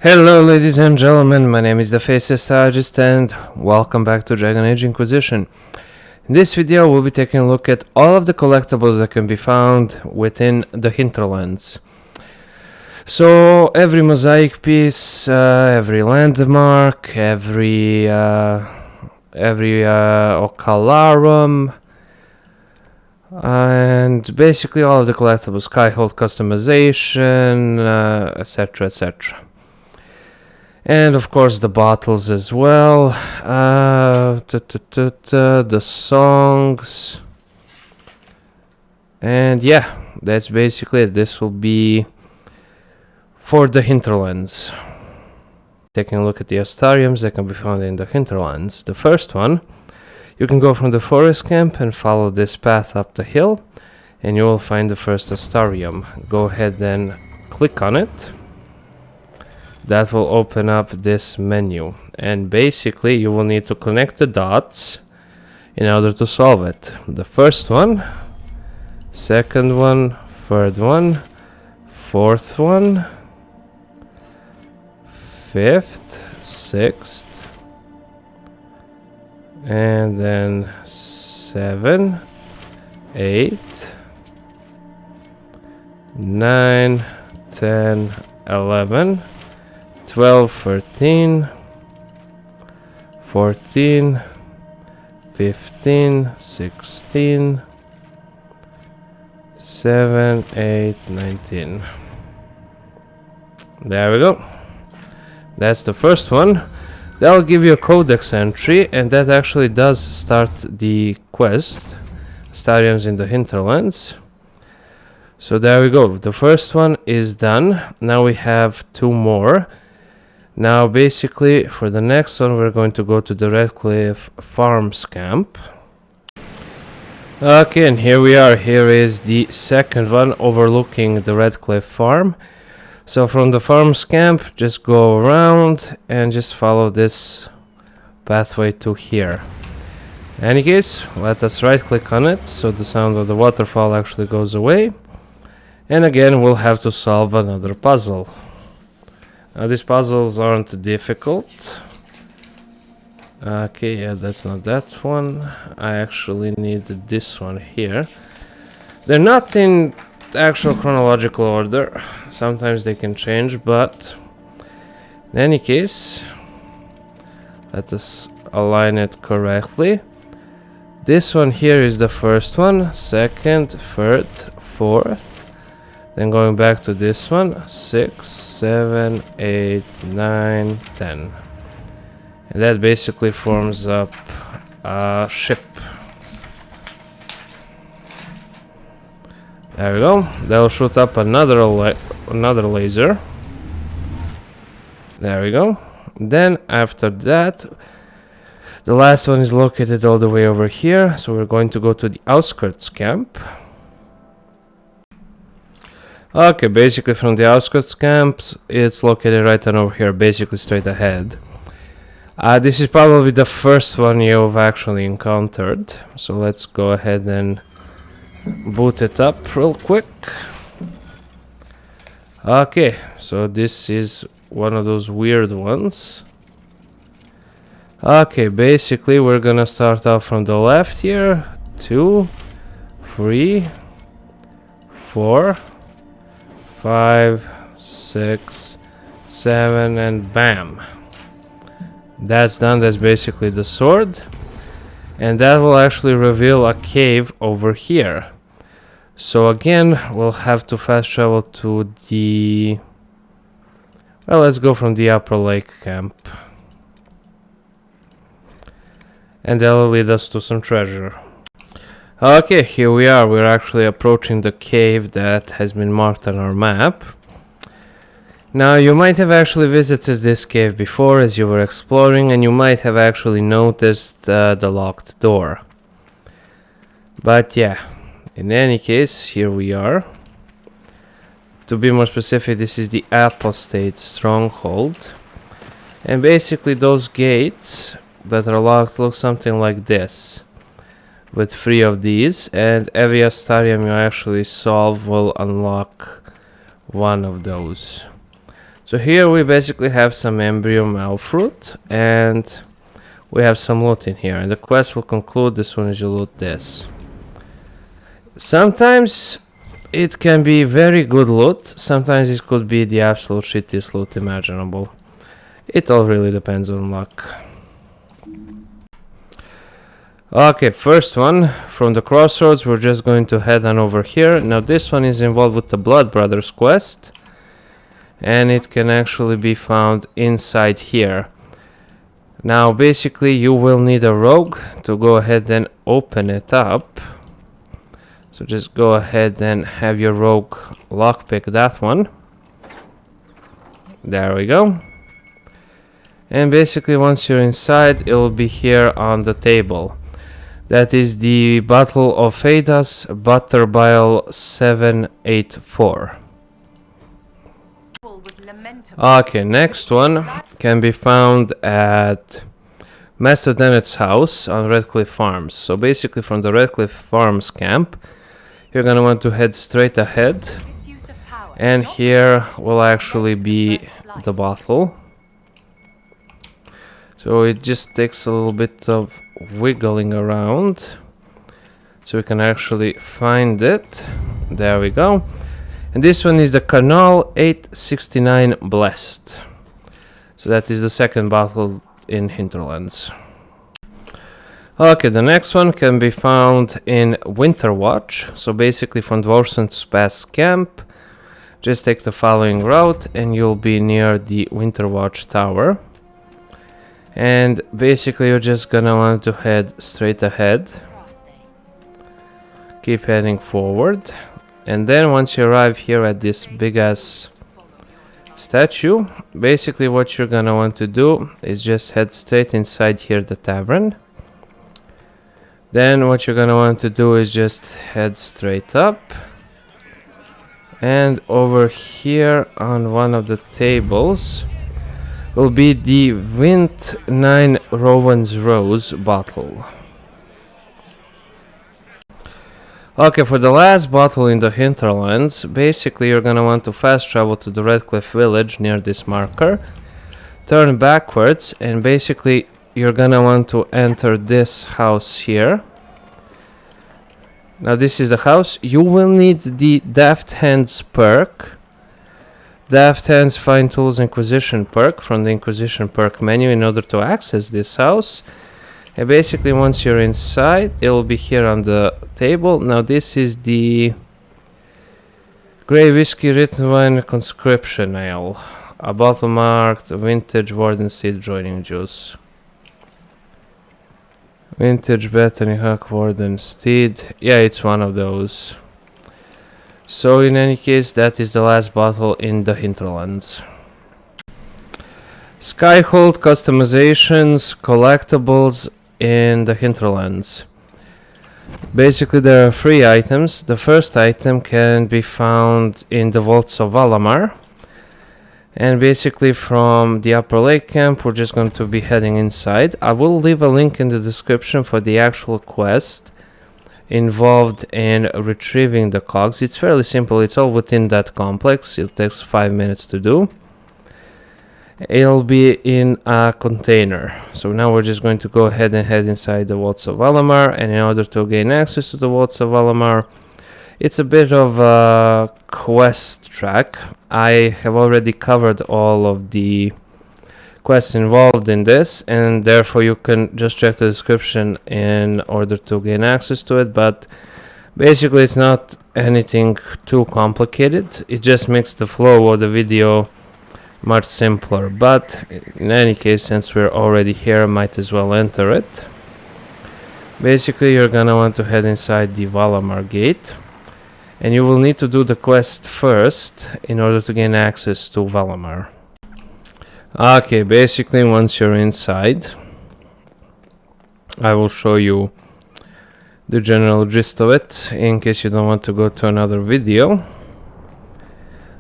Hello ladies and gentlemen, my name is the Faceless Strategist and welcome back to Dragon Age Inquisition. In this video we'll be taking a look at all of the collectibles that can be found within the Hinterlands. So every mosaic piece, every landmark, every Ocularum, and basically all of the collectibles, Skyhold Customization, etc, etc. And of course the bottles as well, the songs, and yeah, that's basically it. This will be for the Hinterlands. Taking a look at the Astrariums that can be found in the Hinterlands. The first one, you can go from the forest camp and follow this path up the hill, and you will find the first Astrarium. Go ahead and click on it. That will open up this menu, and basically you will need to connect the dots in order to solve it. The first one, second one, third one, fourth one, fifth, sixth, and then 7, 8, 9, 10, 11, 12, 13, 14, 15, 16, 7, 8, 19. There we go. That's the first one. That'll give you a codex entry, and that actually does start the quest, Astrariums in the Hinterlands. So there we go. The first one is done. Now we have 2 more. Now basically for the next one we're going to go to the Redcliffe Farms camp. Okay, and here we are. Here is the second one overlooking the Redcliffe farm. So from the farms camp just go around and just follow this pathway to here. In any case, let us right click on it so the sound of the waterfall actually goes away. And again we'll have to solve another puzzle. Now these puzzles aren't difficult. Okay, yeah, that's not that one. I actually need this one here. They're not in actual chronological order. Sometimes they can change, but in any case, let us align it correctly. This one here is the first one, second, third, fourth. Then going back to this one, 6, 7, 8, 9, 10. And that basically forms up a ship. There we go. That'll shoot up another laser. There we go. Then after that, the last one is located all the way over here. So we're going to go to the outskirts camp. Okay, basically from the outskirts camps, it's located right on over here, basically straight ahead. This is probably the first one you've actually encountered, so let's go ahead and boot it up real quick. Okay, so this is one of those weird ones. Okay, basically we're gonna start off from the left here. 2, 3, 4, 5, 6, 7, and bam. That's done. That's basically the sword. And that will actually reveal a cave over here. So again, we'll have to fast travel to the... Well, let's go from the upper lake camp. And that'll lead us to some treasure. Okay, here we are. We're actually approaching the cave that has been marked on our map. Now, you might have actually visited this cave before as you were exploring, and you might have actually noticed the locked door. But yeah, in any case, here we are. To be more specific, this is the Apostate Stronghold. And basically those gates that are locked look something like this. With 3 of these, and every Astrarium you actually solve will unlock one of those. So here we basically have some embryo malfruit, and we have some loot in here, and the quest will conclude as soon as you loot this. Sometimes it can be very good loot, sometimes it could be the absolute shittiest loot imaginable. It all really depends on luck. Okay, first one from the crossroads, we're just going to head on over here. Now this one is involved with the Blood Brothers quest, and it can actually be found inside here. Now basically you will need a rogue to go ahead and open it up. So just go ahead and have your rogue lockpick that one. There we go. And basically once you're inside, it will be here on the table. That is the Battle of Adas Butterbile 784. Okay, next one can be found at Master Dennett's house on Redcliffe Farms. So basically from the Redcliffe Farms camp, you're gonna want to head straight ahead. And here will actually be the bottle. So it just takes a little bit of wiggling around so we can actually find it. There we go. And this one is the Canal 869 Blessed. So that is the second bottle in Hinterlands. Okay, the next one can be found in Winterwatch. So basically from Dwarfson's Pass camp, just take the following route and you'll be near the Winterwatch tower. And basically you're just gonna want to head straight ahead. Keep heading forward. And then once you arrive here at this big ass statue, basically what you're gonna want to do is just head straight inside here, the tavern. Then what you're gonna want to do is just head straight up. And over here on one of the tables will be the Wind 9 Rowan's Rose bottle. Okay, for the last bottle in the Hinterlands, basically you're gonna want to fast travel to the Redcliffe village near this marker, turn backwards, and basically you're gonna want to enter this house here. Now this is the house. You will need the Daft Hands perk, Daft Hands Fine Tools Inquisition perk from the Inquisition perk menu in order to access this house. And basically once you're inside, it will be here on the table. Now this is the Grey Whiskey Written Wine Conscription Ale, a bottle marked Vintage Warden Seed Joining Juice. Vintage Bethany Huck Warden Steed. Yeah, it's one of those. So in any case, that is the last bottle in the Hinterlands. Skyhold Customizations, Collectibles in the Hinterlands. Basically there are 3 items. The first item can be found in the Vaults of Valamar. And basically from the Upper Lake camp, we're just going to be heading inside. I will leave a link in the description for the actual quest involved in retrieving the cogs. It's fairly simple, it's all within that complex. It takes 5 minutes to do. It'll be in a container. So now we're just going to go ahead and head inside the Vaults of Valamar, and in order to gain access to the Vaults of Valamar, it's a bit of a quest track. I have already covered all of the quests involved in this, and therefore you can just check the description in order to gain access to it, but basically it's not anything too complicated. It just makes the flow of the video much simpler, but in any case, since we're already here, might as well enter it. Basically you're gonna want to head inside the Valamar gate, and you will need to do the quest first in order to gain access to Valamar. Okay, basically once you're inside, I will show you the general gist of it in case you don't want to go to another video.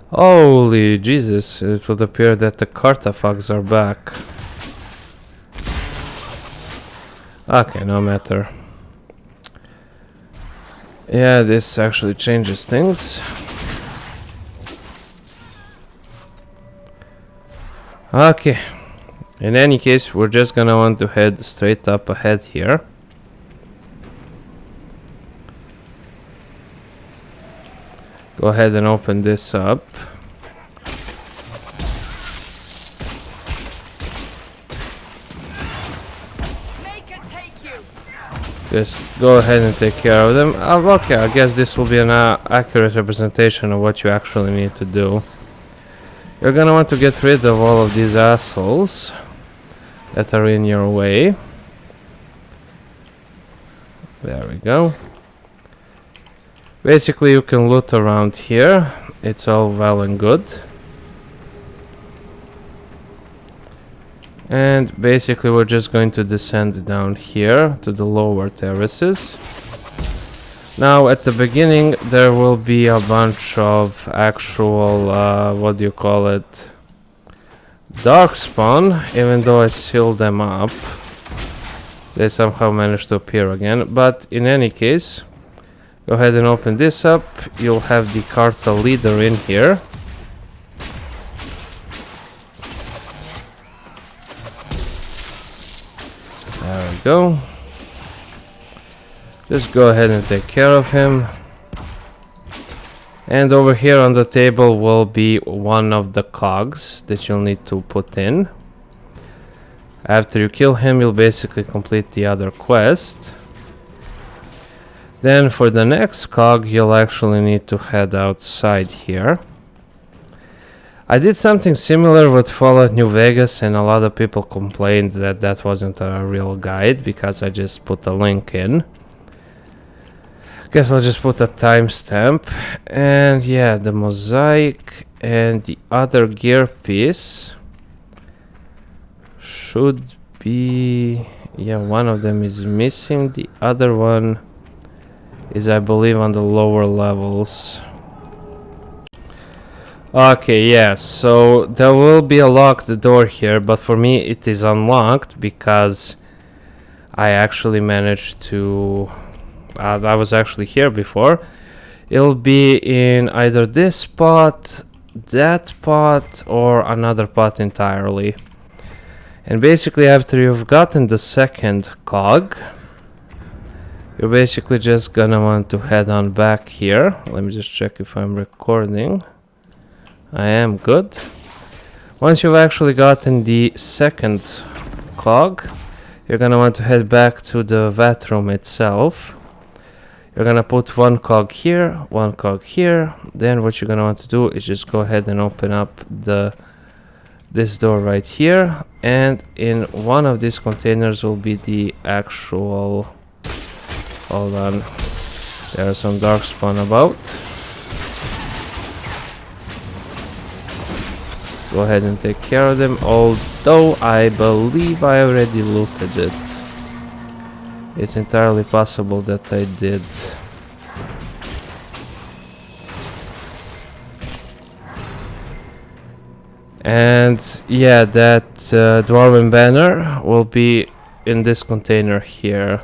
Holy Jesus, it would appear that the Cartaphags are back. Okay, no matter. Yeah, this actually changes things. Okay, in any case, we're just gonna want to head straight up ahead here. Go ahead and open this up. Just go ahead and take care of them. Okay, I guess this will be an accurate representation of what you actually need to do. You're gonna want to get rid of all of these assholes that are in your way. There we go. Basically, you can loot around here. It's all well and good. And basically we're just going to descend down here to the lower terraces. Now at the beginning there will be a bunch of actual, what do you call it, darkspawn, even though I sealed them up. They somehow managed to appear again, but in any case, go ahead and open this up. You'll have the cartel leader in here. There we go. Just go ahead and take care of him. And over here on the table will be one of the cogs that you'll need to put in. After you kill him, you'll basically complete the other quest. Then for the next cog, you'll actually need to head outside here. I did something similar with Fallout New Vegas, and a lot of people complained that that wasn't a real guide because I just put a link in. Guess I'll just put a timestamp. And yeah, the mosaic and the other gear piece should be... yeah, one of them is missing. The other one is, I believe, on the lower levels. Okay, yeah, so there will be a locked door here, but for me it is unlocked because I actually managed to... I was actually here before. It'll be in either this pot, that pot, or another pot entirely. And basically after you've gotten the second cog, you're basically just gonna want to head on back here. Let me just check if I'm recording. I am good. Once you've actually gotten the second cog, you're gonna want to head back to the vat room itself. You're gonna put one cog here, one cog here. Then what you're gonna want to do is just go ahead and open up this door right here, and in one of these containers will be the actual... hold on, there's some darkspawn about. Go ahead and take care of them, although I believe I already looted it. It's entirely possible that I did. And yeah, that dwarven banner will be in this container here.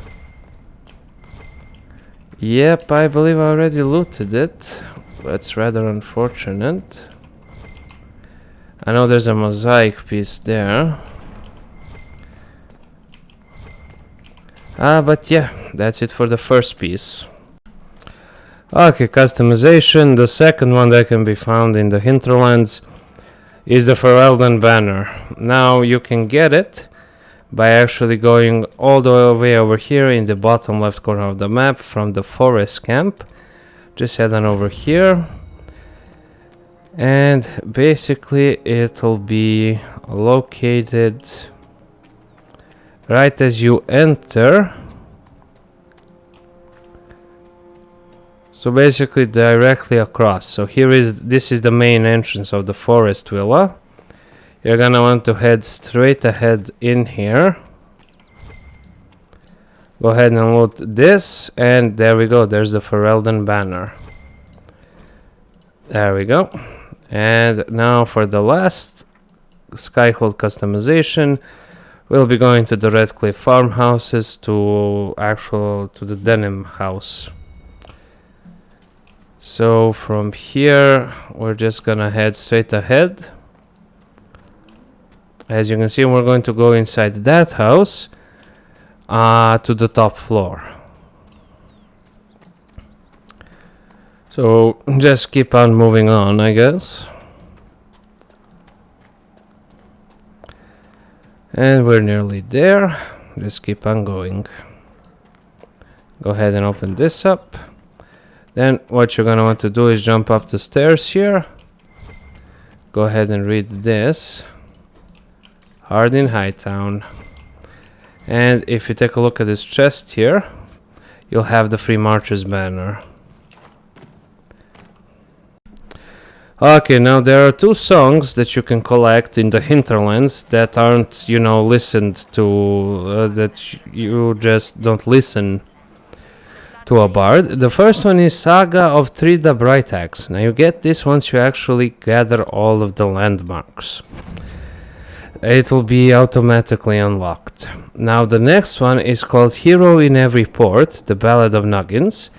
Yep, I believe I already looted it. That's rather unfortunate. I know there's a mosaic piece there. But yeah, that's it for the first piece. Okay, customization. The second one that can be found in the Hinterlands is the Ferelden banner. Now you can get it by actually going all the way over here in the bottom left corner of the map from the forest camp. Just head on over here. And basically it'll be located right as you enter. So basically directly across. So this is the main entrance of the forest villa. You're gonna want to head straight ahead in here. Go ahead and loot this, and there we go, there's the Ferelden banner. There we go. And now for the last Skyhold customization, we'll be going to the Redcliffe farmhouses to the denim house. So from here we're just gonna head straight ahead. As you can see, we're going to go inside that house to the top floor. So just keep on moving on, I guess. And we're nearly there. Just keep on going. Go ahead and open this up. Then what you're gonna want to do is jump up the stairs here. Go ahead and read this. Hardin Hightown. And if you take a look at this chest here, you'll have the Free Marches banner. Okay, now there are 2 songs that you can collect in the Hinterlands that aren't, you know, listened to, that you just don't listen to a bard. The first one is Saga of Trida Brightaxe. Now you get this once you actually gather all of the landmarks. It will be automatically unlocked. Now the next one is called Hero in Every Port, the Ballad of Noggins.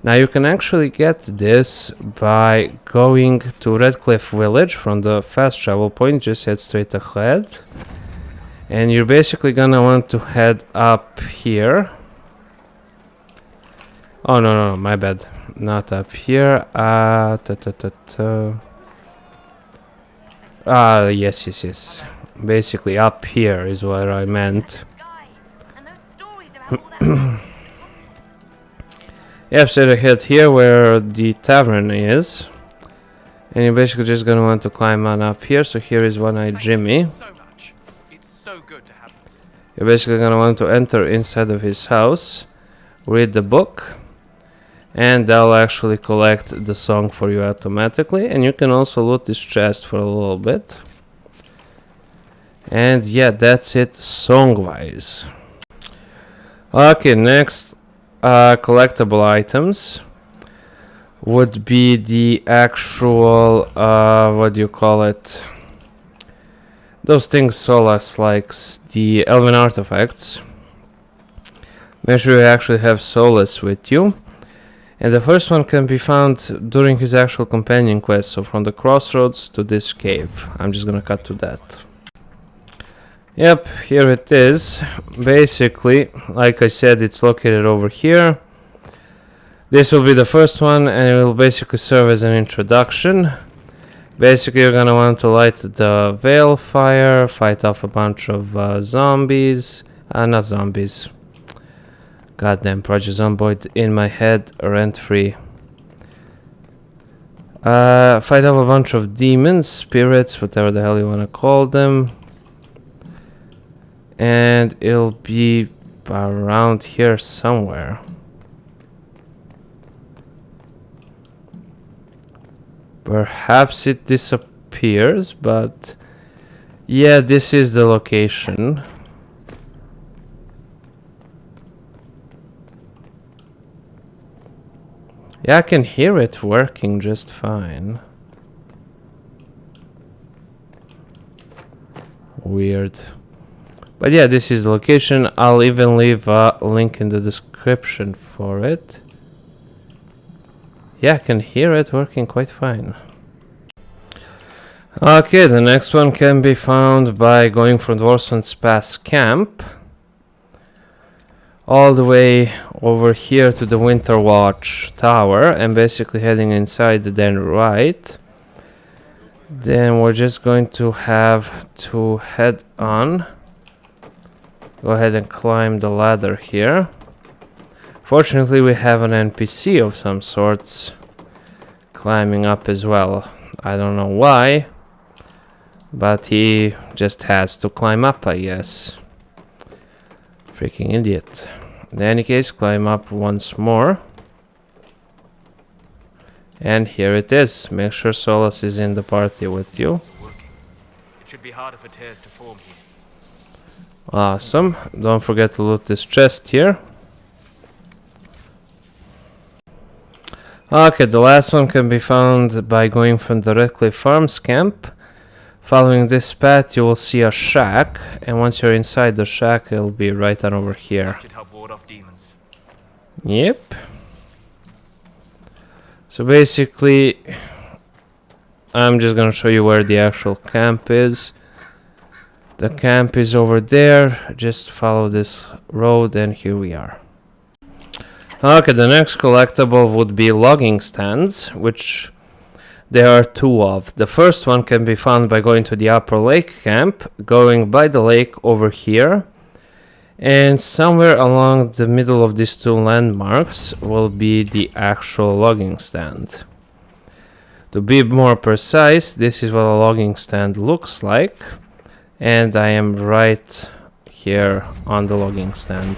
Now you can actually get this by going to Redcliffe Village from the fast travel point. Just head straight ahead. And you're basically gonna want to head up here. Oh no, my bad. Not up here. Yes. Basically up here is what I meant. Yep, straight ahead here where the tavern is. And you're basically just gonna want to climb on up here. So here is One-Eyed Jimmy. You're basically gonna want to enter inside of his house, read the book, and they'll actually collect the song for you automatically. And you can also loot this chest for a little bit. And yeah, that's it song-wise. Okay, next collectible items would be the actual, what do you call it? Those things Solas likes, the Elven artifacts. Make sure you actually have Solas with you. And the first one can be found during his actual companion quest, so from the crossroads to this cave. I'm just gonna cut to that. Yep, here it is. Basically, like I said, it's located over here. This will be the first one, and it will basically serve as an introduction. Basically, you're gonna want to light the Veilfire, fight off a bunch of zombies. Not zombies. Goddamn, Project Zomboid in my head, rent-free. Fight off a bunch of demons, spirits, whatever the hell you wanna call them. And it'll be around here somewhere. Perhaps it disappears, but yeah, this is the location. Yeah, I can hear it working just fine. Weird. But yeah, this is the location. I'll even leave a link in the description for it. Yeah, I can hear it working quite fine. Okay, the next one can be found by going from Dwarson's Pass camp all the way over here to the Winter Watch tower and basically heading inside, then right. Then we're just going to have to head on. Go ahead and climb the ladder here. Fortunately, we have an NPC of some sorts climbing up as well. I don't know why, but he just has to climb up, I guess. Freaking idiot. In any case, climb up once more. And here it is. Make sure Solas is in the party with you. It should be harder for tears to form here. Awesome. Don't forget to loot this chest here. Okay, the last one can be found by going from the Redcliffe Farms camp. Following this path, you will see a shack, and once you're inside the shack, it'll be right on over here. Should help ward off demons. Yep. So basically, I'm just gonna show you where the actual camp is. The camp is over there. Just follow this road and here we are. Okay, the next collectible would be Logging Stands, which there are two of. The first one can be found by going to the upper lake camp, going by the lake over here, and somewhere along the middle of these two landmarks will be the actual logging stand. To be more precise, this is what a logging stand looks like, and I am right here on the logging stand.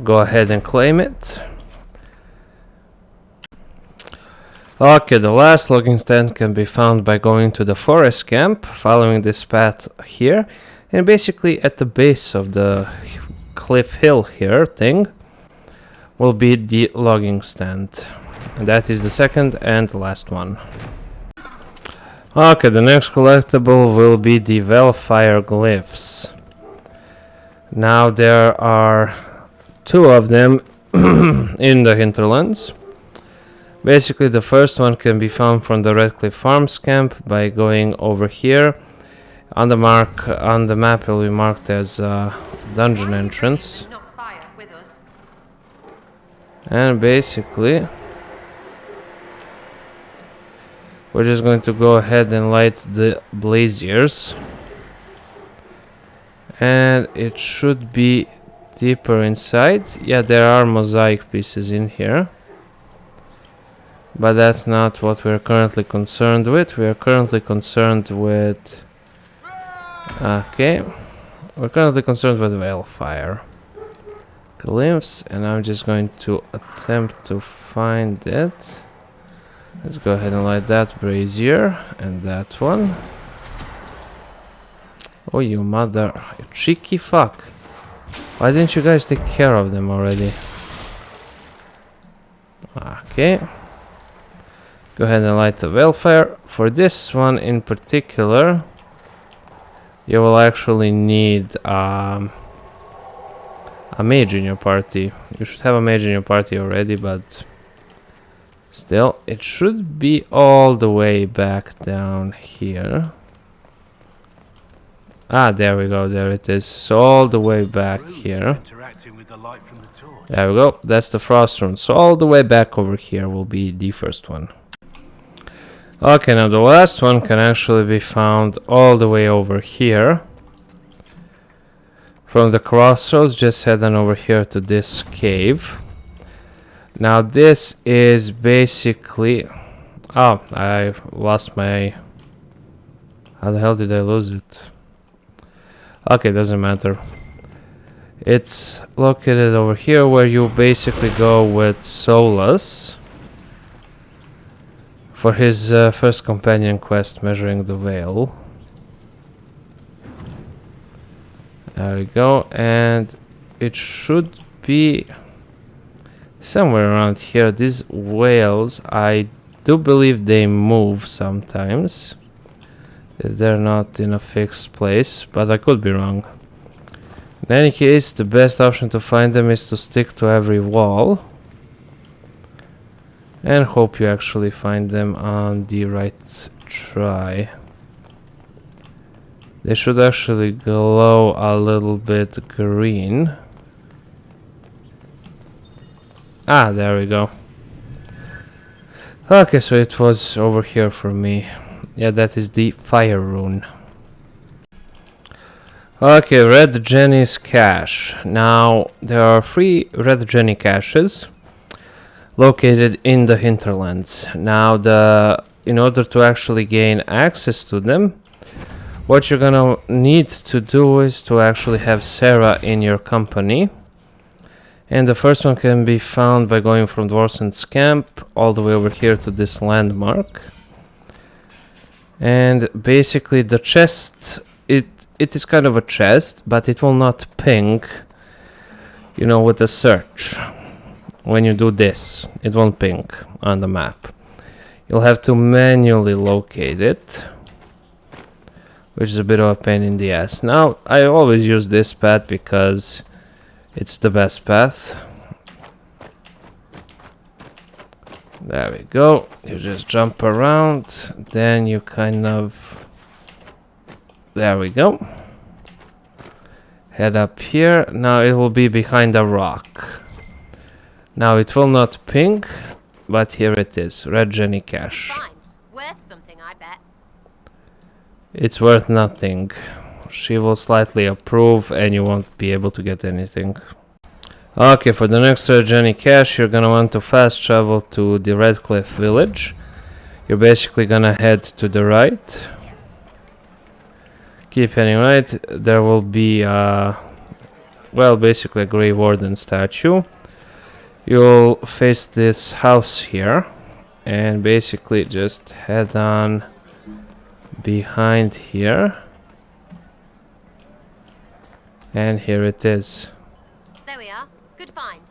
Go ahead and claim it. Okay, the last logging stand can be found by going to the forest camp, following this path here, and basically at the base of the cliff hill here thing will be the logging stand. And that is the second and last one. Okay, the next collectible will be the Veilfire Glyphs. Now there are two of them in the Hinterlands. Basically, the first one can be found from the Redcliffe Farms camp by going over here. On the map, it will be marked as a dungeon entrance. And basically, we're just going to go ahead and light the braziers. And it should be deeper inside. Yeah, there are mosaic pieces in here. But that's not what we're currently concerned with. We are currently concerned with... Okay. We're currently concerned with Veilfire Glyphs, and I'm just going to attempt to find it. Let's go ahead and light that brazier, and that one. Oh, you mother... You cheeky fuck. Why didn't you guys take care of them already? Okay. Go ahead and light the Veilfire. For this one in particular, you will actually need a mage in your party. You should have a mage in your party already, but still, it should be all the way back down here. Ah, there we go, there it is. So all the way back here. There we go, that's the frost rune. So all the way back over here will be the first one. Okay, now the last one can actually be found all the way over here. From the crossroads, just head on over here to this cave. Now this is basically... Oh, I lost my... How the hell did I lose it? Okay, doesn't matter. It's located over here where you basically go with Solas for his first companion quest, Measuring the Veil. There we go, and it should be somewhere around here. These whales, I do believe they move sometimes. They're not in a fixed place, but I could be wrong. In any case, the best option to find them is to stick to every wall and hope you actually find them on the right try. They should actually glow a little bit green. Ah, there we go. Okay, so it was over here for me. Yeah, that is the fire rune. Okay, Red Jenny's cache. Now, there are 3 Red Jenny caches located in the Hinterlands. Now, in order to actually gain access to them, what you're gonna need to do is to actually have Sarah in your company. And the first one can be found by going from Dwarsen's camp all the way over here to this landmark. And basically the chest, it is kind of a chest, but it will not ping, you know, with the search. When you do this, it won't ping on the map. You'll have to manually locate it, which is a bit of a pain in the ass. Now, I always use this path because it's the best path. There we go. You just jump around, then you kind of... There we go. Head up here. Now it will be behind a rock. Now it will not ping, but here it is. Red Jenny cash. Fine. Worth something, I bet. It's worth nothing. She will slightly approve and you won't be able to get anything. Okay, for the next Red Jenny cash, you're gonna want to fast travel to the Red Cliff village. You're basically gonna head to the right. Keep heading right. There will be well, basically a Grey Warden statue. You'll face this house here and basically just head on behind here. And here it is. There we are. Good find.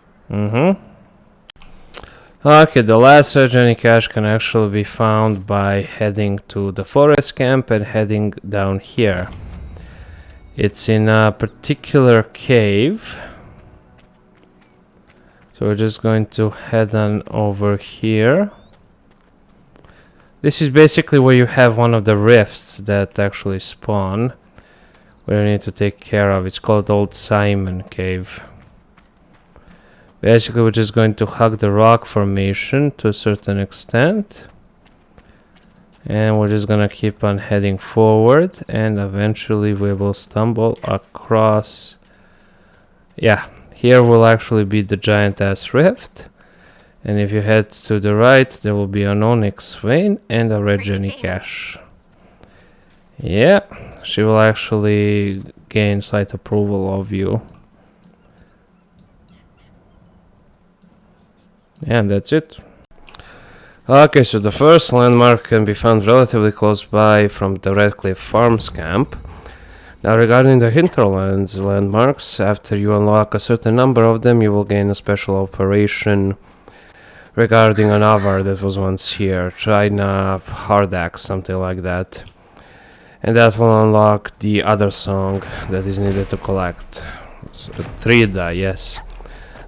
Okay, the last Jenny cache can actually be found by heading to the forest camp and heading down here. It's in a particular cave. So we're just going to head on over here. This is basically where you have one of the rifts that actually spawn, where you need to take care of. It's called Old Simon Cave. Basically, we're just going to hug the rock formation to a certain extent. And we're just gonna keep on heading forward, and eventually we will stumble across... Yeah, here will actually be the giant ass rift. And if you head to the right, there will be an onyx vein and a red Jenny cache. Yeah, she will actually gain slight approval of you. And that's it. Okay, so the first landmark can be found relatively close by from the Redcliffe Farms camp. Now regarding the Hinterlands landmarks, after you unlock a certain number of them, you will gain a special operation regarding an Avar that was once here. China hard axe, something like that. And that will unlock the other song that is needed to collect. So, Trida, yes.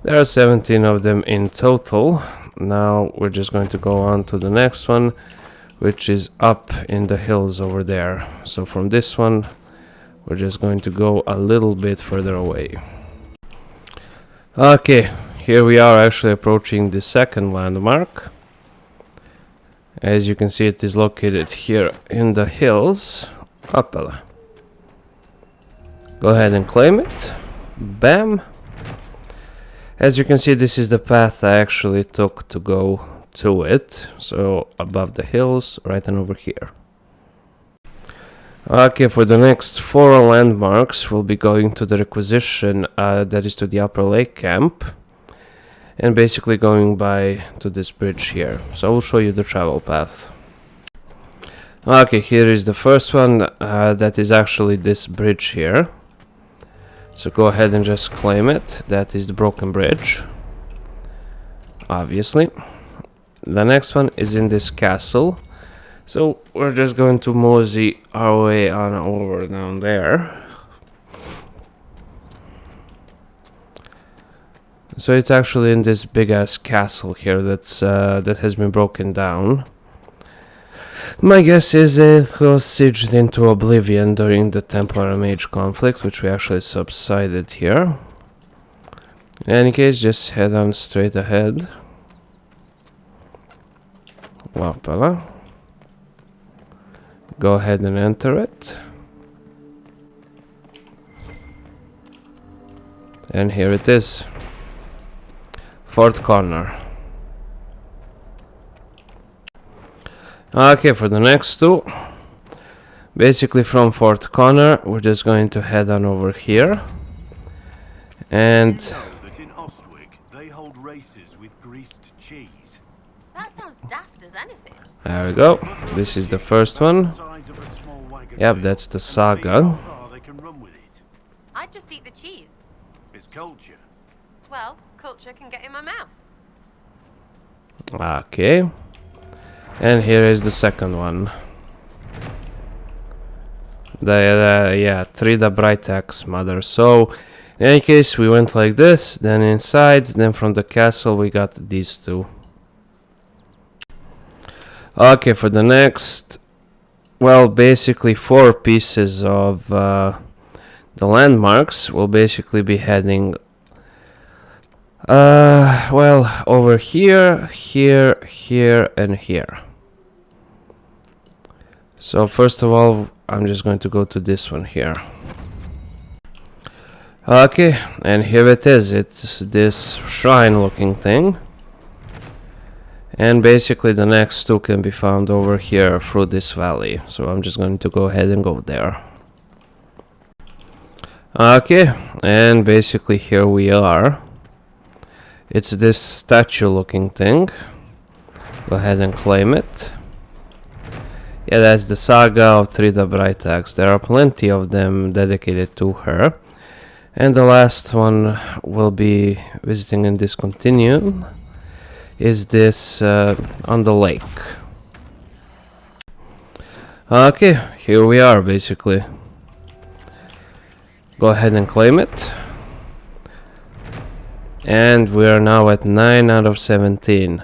There are 17 of them in total. Now we're just going to go on to the next one, which is up in the hills over there. So from this one, we're just going to go a little bit further away. Okay, here we are actually approaching the second landmark. As you can see, it is located here in the hills. Uppala. Go ahead and claim it. Bam. As you can see, this is the path I actually took to go to it. So above the hills, right and over here. Okay, for the next 4 landmarks, we'll be going to the Requisition, that is to the Upper Lake camp. And basically going by to this bridge here. So I will show you the travel path. Okay, here is the first one, that is actually this bridge here. So go ahead and just claim it. That is the broken bridge. Obviously. The next one is in this castle. So we're just going to mosey our way on over down there. So it's actually in this big ass castle here that's that has been broken down. My guess is it was sieged into oblivion during the Templar Mage conflict, which we actually subsided here. In any case, just head on straight ahead. Wapala. Go ahead and enter it. And here it is. Fourth corner. Okay, for the next 2, basically from Fort Connor, we're just going to head on over here. And You know that in Ostwick, they hold races with greased cheese. That sounds daft as anything. there we go. This is the first one. Size of a small wagon Yep, wheel, that's the and see saga. how far they can run with it. I'd just eat the cheese. It's culture. Well, culture can get in my mouth. Okay. And here is the second one. Yeah, Trida Bright Axe Mother. So, in any case, we went like this, then inside, then from the castle we got these 2. Okay, for the next, well, basically 4 pieces of the landmarks will basically be heading well, over here, here, here, and here. So first of all, I'm just going to go to this one here. Okay, and here it is. It's this shrine looking thing. And basically the next two can be found over here through this valley. So I'm just going to go ahead and go there. Okay, and basically here we are. It's this statue looking thing. Go ahead and claim it. Yeah, that's the saga of Trida Brightaxe. There are plenty of them dedicated to her. And the last one we'll be visiting in this continuum is this on the lake. Okay, here we are basically. Go ahead and claim it. And we are now at 9 out of 17.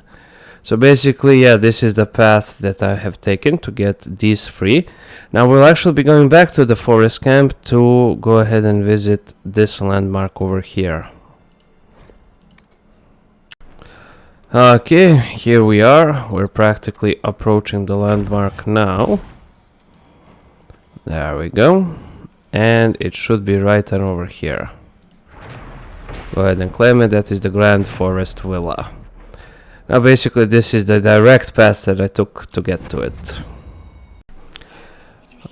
So basically, yeah, this is the path that I have taken to get these three. Now we'll actually be going back to the forest camp to go ahead and visit this landmark over here. Okay, here we are. We're practically approaching the landmark now. There we go. And it should be right on over here. Go ahead and claim it. That is the Grand Forest Villa. Now basically this is the direct path that I took to get to it.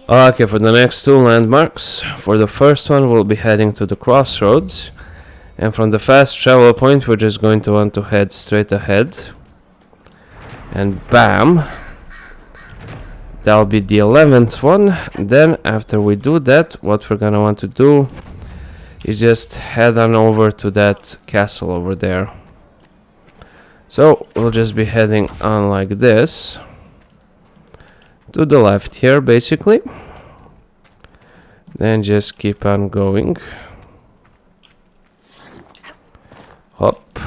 Okay, for the next two landmarks, for the first one we'll be heading to the crossroads. And from the fast travel point we're just going to want to head straight ahead. And bam! That'll be the 11th one. Then after we do that, what we're gonna want to do is just head on over to that castle over there. So we'll just be heading on like this to the left here basically, then just keep on going. Hop.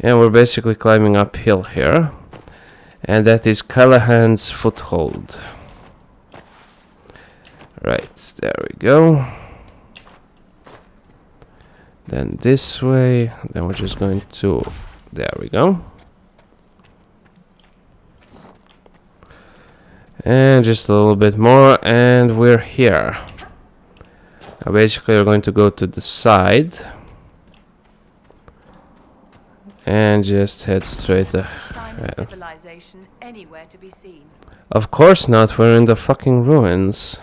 And we're basically climbing uphill here, and that is Callahan's Foothold. Right, there we go. Then this way, then we're just going to, there we go. And just a little bit more, and we're here. Now basically we're going to go to the side. And just head straight ahead. Civilization anywhere to be seen. Of course not, we're in the fucking ruins.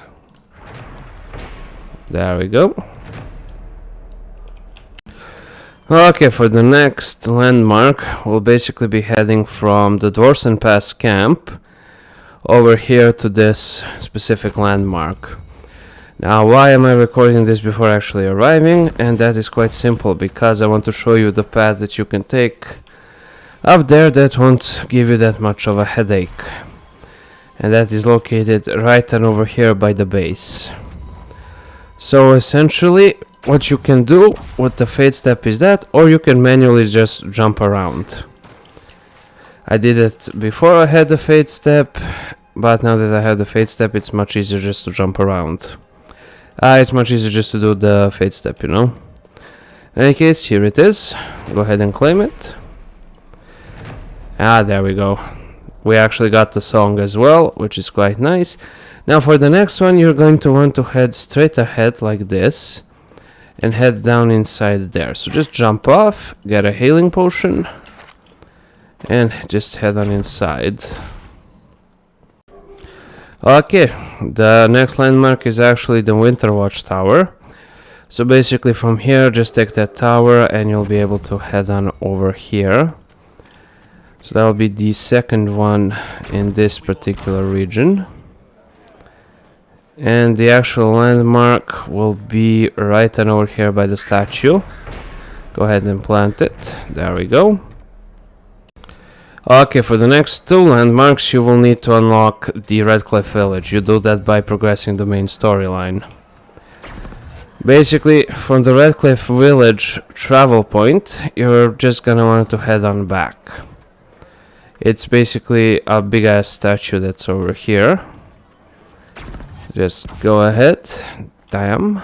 There we go. Okay, for the next landmark, we'll basically be heading from the Dwarsen Pass camp over here to this specific landmark. Now, why am I recording this before actually arriving? And that is quite simple, because I want to show you the path that you can take up there that won't give you that much of a headache. And that is located right on over here by the base. So essentially, what you can do with the fade step is that, or you can manually just jump around. I did it before I had the fade step, but now that I have the fade step, it's much easier just to jump around. It's much easier just to do the fade step, you know. In any case, here it is. Go ahead and claim it. There we go. We actually got the song as well, which is quite nice. Now for the next one, you're going to want to head straight ahead like this and head down inside there. So just jump off, get a healing potion, and just head on inside. Okay, the next landmark is actually the Winter Watch Tower. So basically from here, just take that tower and you'll be able to head on over here. So that'll be the second one in this particular region. And the actual landmark will be right on over here by the statue. Go ahead and plant it. There we go. Okay, for the next two landmarks you will need to unlock the Redcliffe Village. You do that by progressing the main storyline. Basically, from the Redcliffe Village travel point, you're just gonna want to head on back. It's basically a big ass statue that's over here. Just go ahead. Damn.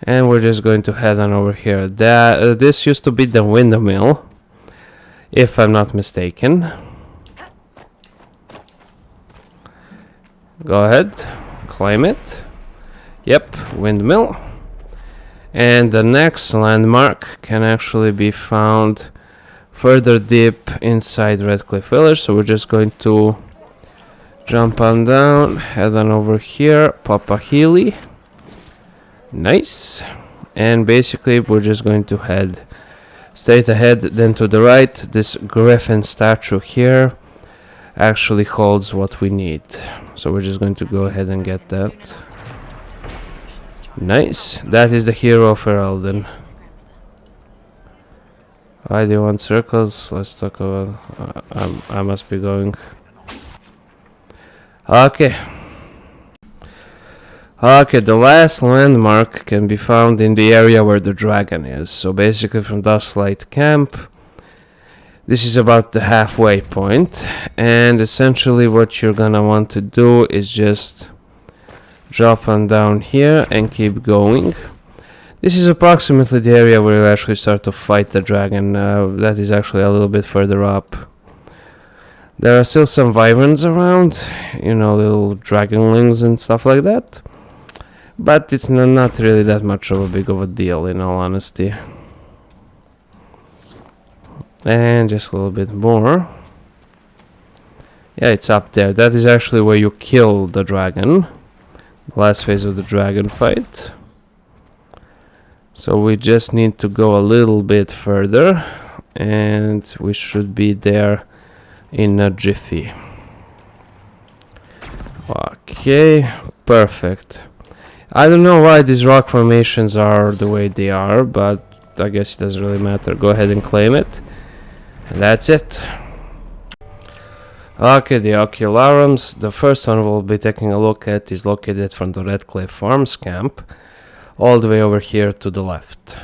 And we're just going to head on over here. This used to be the windmill, if I'm not mistaken. Go ahead, claim it. Yep, windmill. And the next landmark can actually be found further deep inside Redcliffe Village. So we're just going to jump on down, head on over here, pop a Healy. Nice. And basically we're just going to head straight ahead, then to the right. This griffin statue here actually holds what we need, so we're just going to go ahead and get that. Nice. That is the hero of Elden. I do want circles. Let's talk about I must be going. Okay, the last landmark can be found in the area where the dragon is. So basically from Dustlight Camp, this is about the halfway point, and essentially what you're gonna want to do is just drop on down here and keep going. This is approximately the area where you actually start to fight the dragon. That is actually a little bit further up. There are still some wyverns around, you know, little dragonlings and stuff like that. But it's not really that much of a big of a deal, in all honesty. And just a little bit more. Yeah, it's up there. That is actually where you kill the dragon. The last phase of the dragon fight. So we just need to go a little bit further, and we should be there in a jiffy. Okay, perfect. I don't know why these rock formations are the way they are, but I guess it doesn't really matter. Go ahead and claim it. And that's it. Okay, the Oculariums. The first one we'll be taking a look at is located from the Redcliffe Farms camp all the way over here to the left.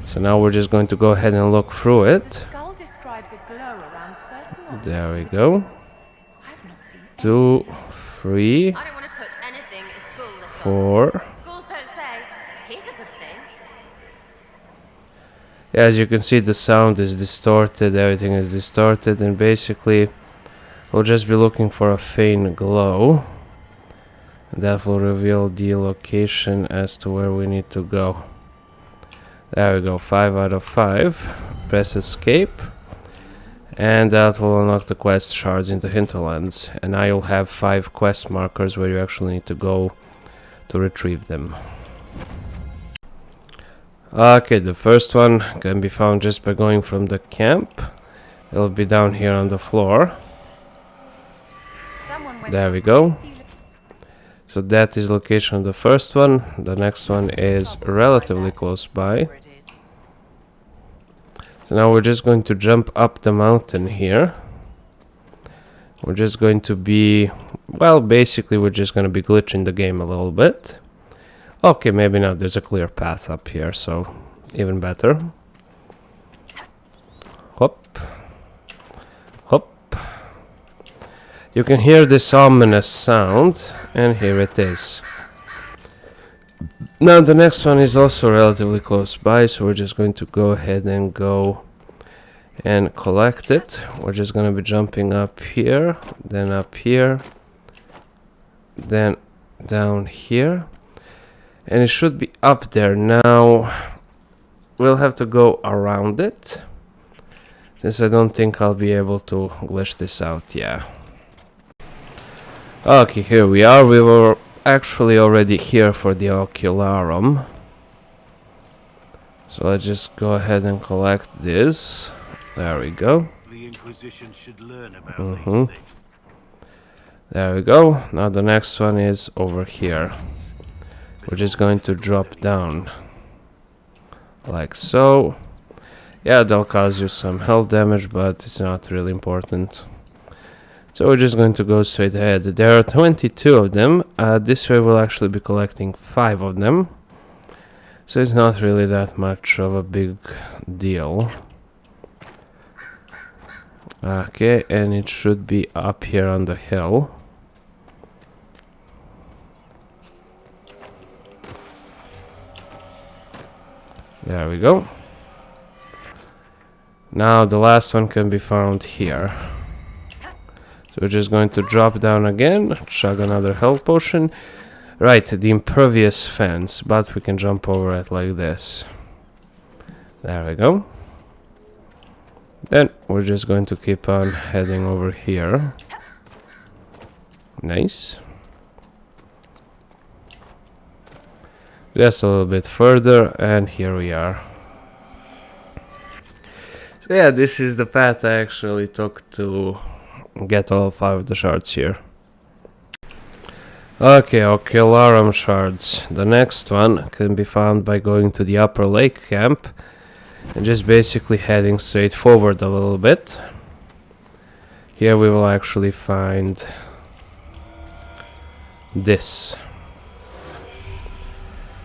So now we're just going to go ahead and look through it. Skull describes a glow around certain objects. There we go. I've not seen 2, 3, I don't want to touch anything a school little. 4. Schools don't say, here's a good thing. Yeah, as you can see, the sound is distorted, everything is distorted, and basically we'll just be looking for a faint glow. That will reveal the location as to where we need to go. There we go, 5 out of 5. Press escape, and that will unlock the quest Shards in the Hinterlands. And now you'll have 5 quest markers where you actually need to go to retrieve them. Okay, the first one can be found just by going from the camp. It'll be down here on the floor. There we go. So that is location of the first one. The next one is relatively close by. So now we're just going to jump up the mountain here. We're just going to be, well, basically we're just going to be glitching the game a little bit. Okay, maybe not. There's a clear path up here, so even better. Hop. Hop. You can hear this ominous sound, and here it is. Now the next one is also relatively close by, so we're just going to go ahead and go and collect it. We're just going to be jumping up here, then up here, then down here, and it should be up there. Now we'll have to go around it, since I don't think I'll be able to glitch this out. Yeah. Okay, here we are. We were actually already here for the Ocularum. So let's just go ahead and collect this. There we go. The Inquisition should learn about these things. There we go. Now the next one is over here. We're just going to drop down. Like so. Yeah, they'll cause you some health damage, but it's not really important. So we're just going to go straight ahead. There are 22 of them. This way we'll actually be collecting 5 of them. So it's not really that much of a big deal. Okay, and it should be up here on the hill. There we go. Now the last one can be found here. So we're just going to drop down again, chug another health potion. Right, the impervious fence, but we can jump over it like this. There we go. Then we're just going to keep on heading over here. Nice. Just a little bit further, and here we are. So yeah, this is the path I actually took to get all 5 of the shards here. Okay, Ocularium shards. The next one can be found by going to the upper lake camp and just basically heading straight forward a little bit. Here we will actually find this.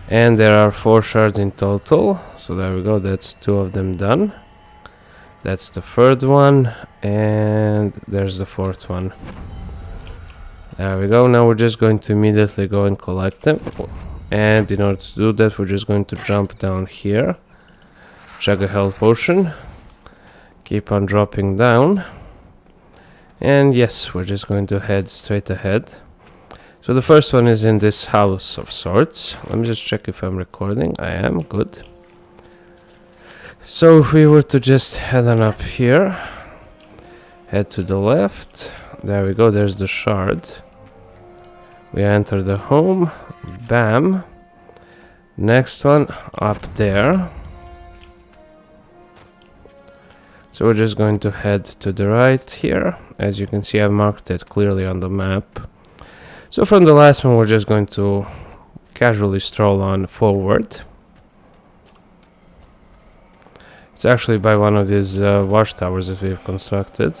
And there are 4 shards in total. So there we go, that's 2 of them done. That's the 3rd one, and there's the 4th one. There we go. Now we're just going to immediately go and collect them. And in order to do that, we're just going to jump down here, chug a health potion, keep on dropping down, and yes, we're just going to head straight ahead. So the first one is in this house of sorts. Let me just check if I'm recording. I am. Good. So if we were to just head on up here, head to the left, there we go, there's the shard. We enter the home, bam. Next one up there. So we're just going to head to the right here. As you can see, I've marked it clearly on the map. So from the last one, we're just going to casually stroll on forward. It's actually by one of these watchtowers that we've constructed.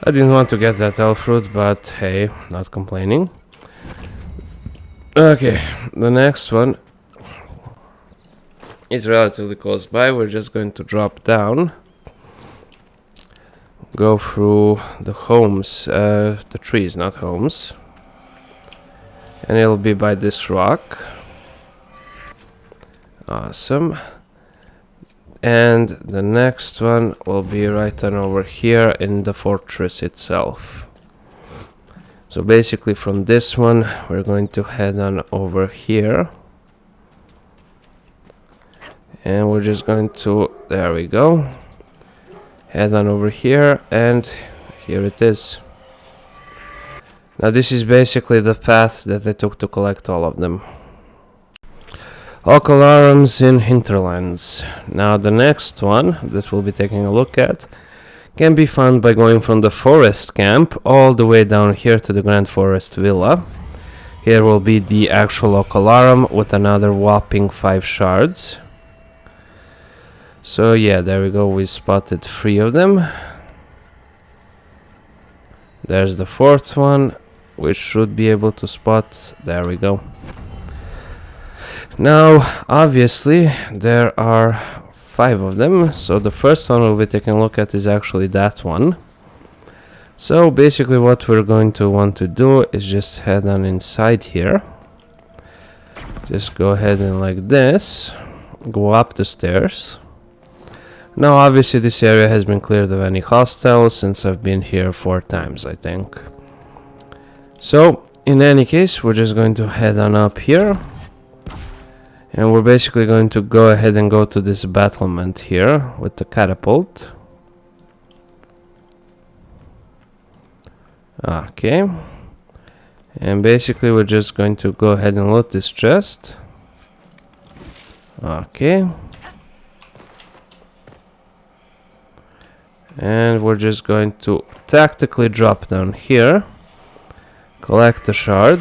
I didn't want to get that elf root, but hey, not complaining. Okay, the next one is relatively close by. We're just going to drop down, go through the homes, the trees, not homes, and it'll be by this rock. Awesome. And the next one will be right on over here in the fortress itself. So basically from this one we're going to head on over here. And we're just going to, there we go, head on over here, and here it is. Now this is basically the path that I took to collect all of them. Oculars in Hinterlands. Now the next one that we'll be taking a look at can be found by going from the forest camp all the way down here to the Grand Forest Villa. Here will be the actual Ocularum with another whopping 5 shards. So yeah, there we go, we spotted 3 of them. There's the 4th one, which should be able to spot, there we go. Now, obviously, there are 5 of them, so the first one we'll be taking a look at is actually that one. So basically what we're going to want to do is just head on inside here. Just go ahead and like this, go up the stairs. Now obviously this area has been cleared of any hostiles since I've been here 4 times, I think. So, in any case, we're just going to head on up here. And we're basically going to go ahead and go to this battlement here with the catapult. Okay. And basically we're just going to go ahead and loot this chest. Okay. And we're just going to tactically drop down here. Collect the shard.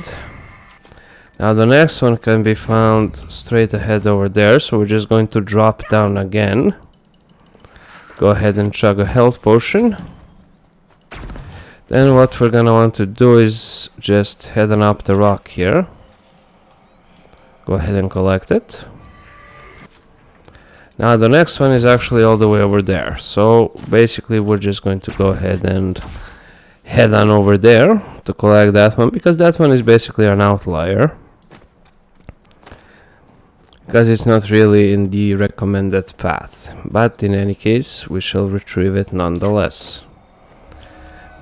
Now the next one can be found straight ahead over there, so we're just going to drop down again. Go ahead and chug a health potion. Then what we're gonna want to do is just head on up the rock here. Go ahead and collect it. Now the next one is actually all the way over there, so basically we're just going to go ahead and head on over there to collect that one, because that one is basically an outlier. because it's not really in the recommended path. But in any case, we shall retrieve it nonetheless.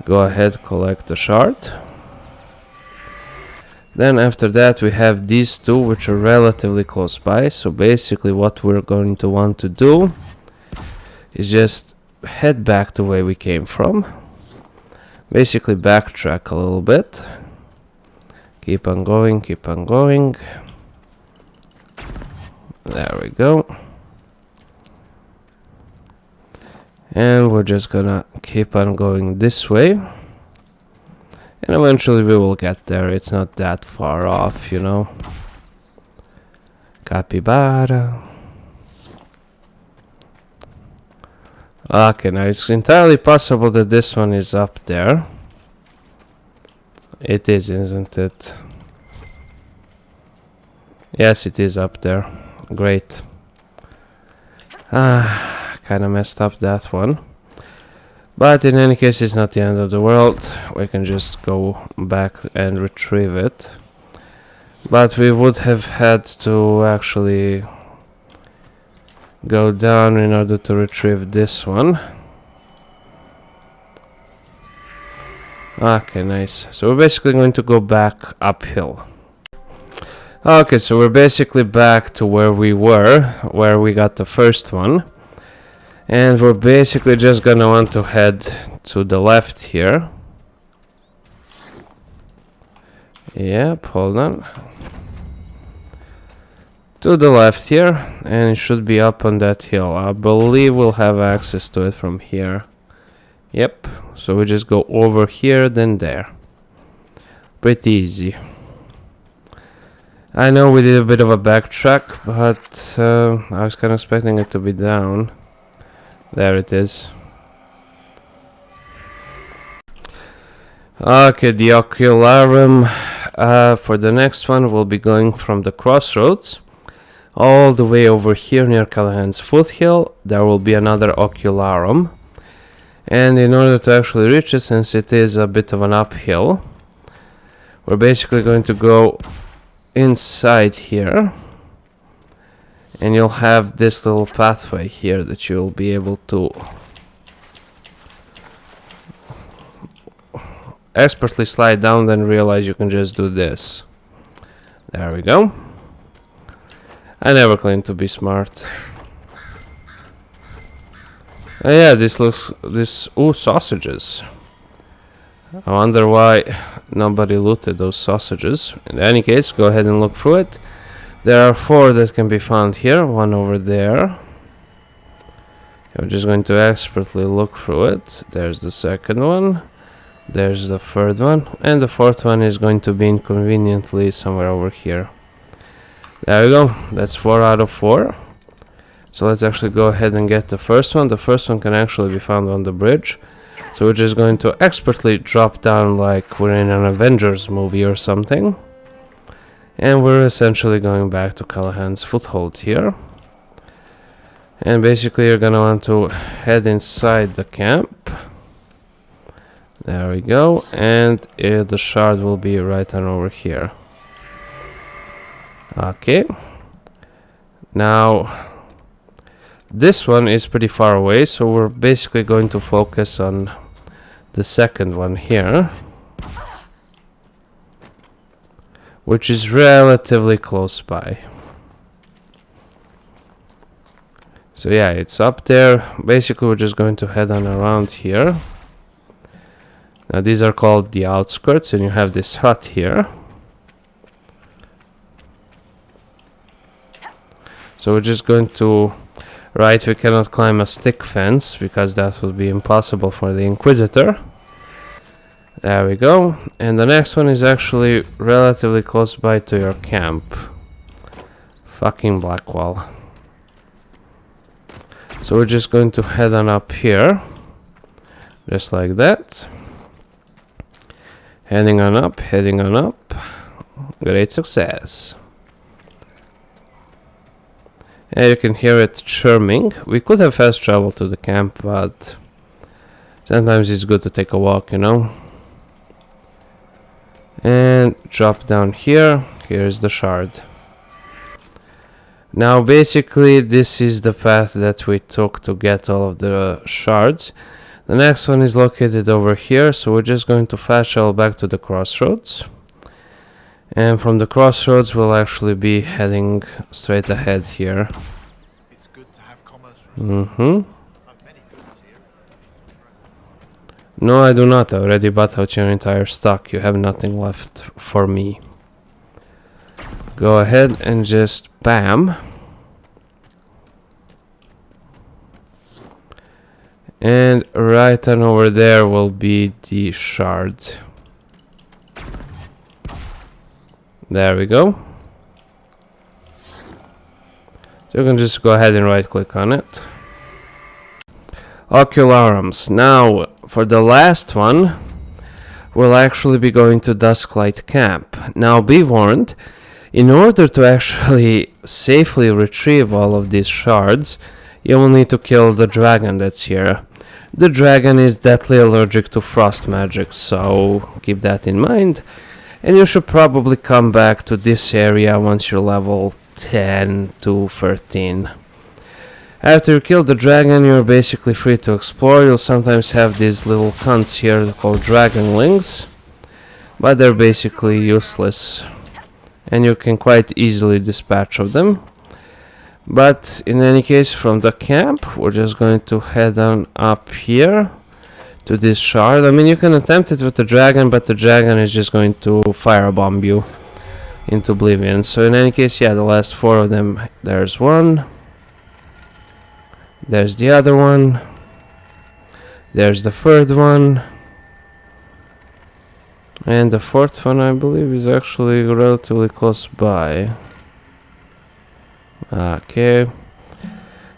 Go ahead, collect the shard. Then after that we have these two, which are relatively close by. So basically what we're going to want to do is just head back the way we came from. Basically backtrack a little bit. Keep on going, keep on going. There we go. And we're just gonna keep on going this way. And eventually we will get there. It's not that far off, you know. Capybara. Okay, now it's entirely possible that this one is up there. It is, isn't it? Yes, it is up there. Great. Kinda messed up that one. But in any case, it's not the end of the world. We can just go back and retrieve it. But we would have had to actually go down in order to retrieve this one. Okay, nice. So we're basically going to go back uphill. Okay, so we're basically back to where we were, where we got the first one. And we're basically just gonna want to head to the left here. Yep, hold on. To the left here, and it should be up on that hill. I believe we'll have access to it from here. Yep, so we just go over here, then there. Pretty easy. I know we did a bit of a backtrack, but I was kind of expecting it to be down. There it is. Okay, the Ocularium. For the next one, we'll be going from the crossroads all the way over here near Callahan's foothill. There will be another Ocularium. And in order to actually reach it, since it is a bit of an uphill, we're basically going to go inside here. And you'll have this little pathway here that you'll be able to expertly slide down, then realize you can just do this. There we go. I never claimed to be smart. Oh yeah, ooh, sausages. I wonder why nobody looted those sausages. In any case, go ahead and look through it. There are 4 that can be found here, one over there. I'm just going to expertly look through it. There's the second one. There's the third one. And the 4th one is going to be inconveniently somewhere over here. There we go. That's 4 out of 4. So let's actually go ahead and get the first one. The first one can actually be found on the bridge. So we're just going to expertly drop down like we're in an Avengers movie or something. And we're essentially going back to Callahan's foothold here. And basically you're gonna want to head inside the camp. There we go. And the shard will be right on over here. Okay. Now, this one is pretty far away, so we're basically going to focus on the second one here, which is relatively close by. So yeah, it's up there. Basically we're just going to head on around here. Now these are called the outskirts, and you have this hut here. So we're just going to... Right, we cannot climb a stick fence, because that would be impossible for the Inquisitor. There we go. And the next one is actually relatively close by to your camp. Fucking Blackwall. So we're just going to head on up here. Just like that. Heading on up, heading on up. Great success. And you can hear it churning. We could have fast travel to the camp, but sometimes it's good to take a walk, you know. And drop down here. Here's the shard. Now basically this is the path that we took to get all of the shards. The next one is located over here, so we're just going to fast travel back to the crossroads. And from the crossroads we'll actually be heading straight ahead here. It's good to have commerce. No, I do not. I already bought out your entire stock. You have nothing left for me. Go ahead and just bam. And right on over there will be the shard. There we go. So you can just go ahead and right click on it. Oculariums. Now, for the last one, we'll actually be going to Dusklight Camp. Now, be warned, in order to actually safely retrieve all of these shards, you will need to kill the dragon that's here. The dragon is deathly allergic to frost magic, so keep that in mind. And you should probably come back to this area once you're level 10 to 13. After you kill the dragon, you're basically free to explore. You'll sometimes have these little cunts here called dragonlings, but they're basically useless, and you can quite easily dispatch of them. But in any case, from the camp, we're just going to head on up here to this shard. I mean, you can attempt it with the dragon, but the dragon is just going to firebomb you into oblivion. So in any case, yeah, the last 4 of them. There's one. There's the other one. There's the 3rd one. And the 4th one, I believe, is actually relatively close by. Okay.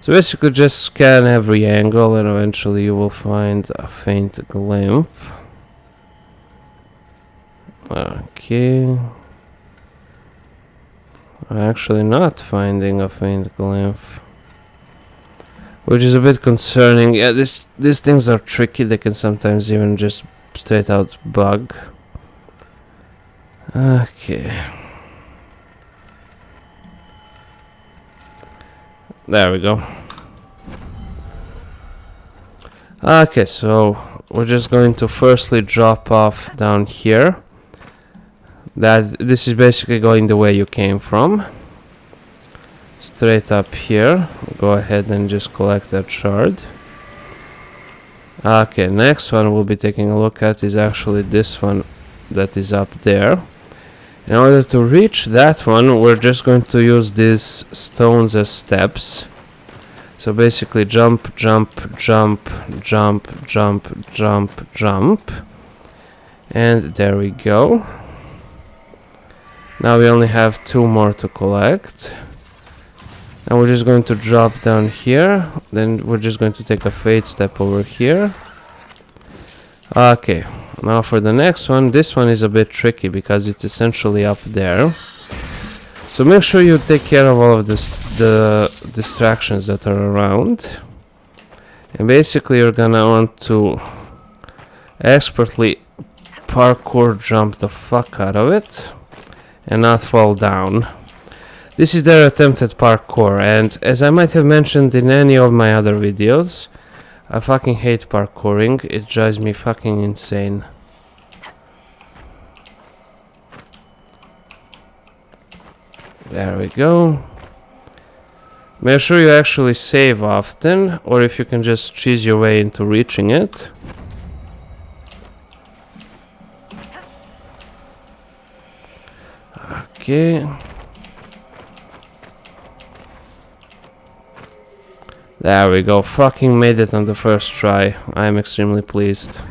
So basically just scan every angle and eventually you will find a faint glyph. Okay. I'm actually not finding a faint glyph, which is a bit concerning. Yeah, these things are tricky. They can sometimes even just straight out bug. Okay. There we go. Okay, so we're just going to firstly drop off down here. This is basically going the way you came from. Straight up here. Go ahead and just collect that shard. Okay, next one we'll be taking a look at is actually this one that is up there. In order to reach that one, we're just going to use these stones as steps. So basically jump, jump, jump, jump, jump, jump, jump. And there we go. Now we only have 2 more to collect. Now we're just going to drop down here. Then we're just going to take a fade step over here. Okay. Now for the next one, this one is a bit tricky because it's essentially up there. So make sure you take care of all of the distractions that are around. And basically you're gonna want to expertly parkour jump the fuck out of it and not fall down. This is their attempt at parkour, and as I might have mentioned in any of my other videos, I fucking hate parkouring. It drives me fucking insane. There we go. Make sure you actually save often, or if you can just cheese your way into reaching it. Okay. There we go. Fucking made it on the first try. I am extremely pleased.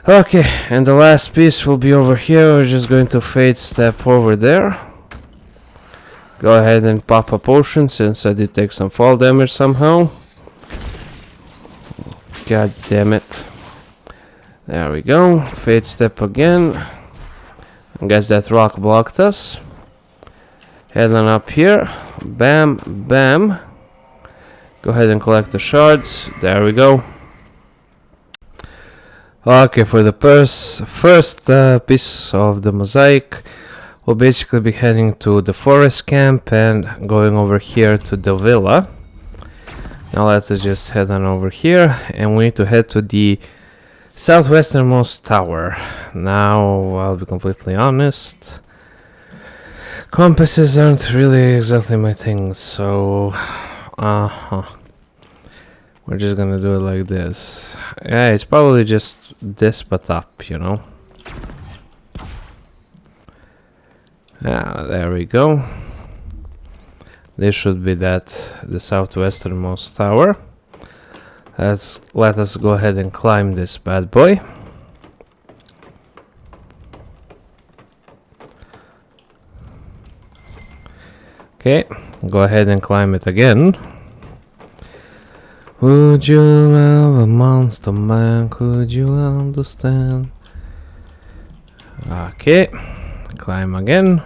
Okay, and the last piece will be over here. We're just going to fade step over there. Go ahead and pop a potion since I did take some fall damage somehow. God damn it. There we go. Fade step again. I guess that rock blocked us. Head on up here. Bam, bam. Go ahead and collect the shards. There we go. Okay, for the first piece of the mosaic, we'll basically be heading to the forest camp and going over here to the villa. Now let us just head on over here, and we need to head to the southwesternmost tower. Now, I'll be completely honest, compasses aren't really exactly my thing, so we're just gonna do it like this. Yeah, it's probably just this but up, you know. Yeah, there we go. This should be the southwesternmost tower. Let us go ahead and climb this bad boy. Okay, go ahead and climb it again. Would you love a monster man? Could you understand? Okay, climb again.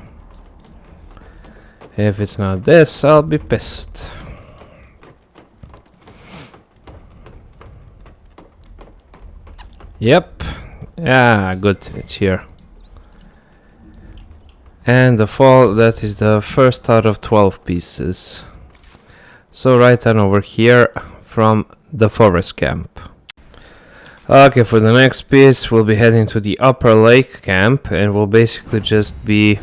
If it's not this, I'll be pissed. Yep. Yeah, good. It's here. And the fall, that is the first out of 12 pieces. So right on over here from the forest camp. Okay, for the next piece we'll be heading to the upper lake camp, and we'll basically just be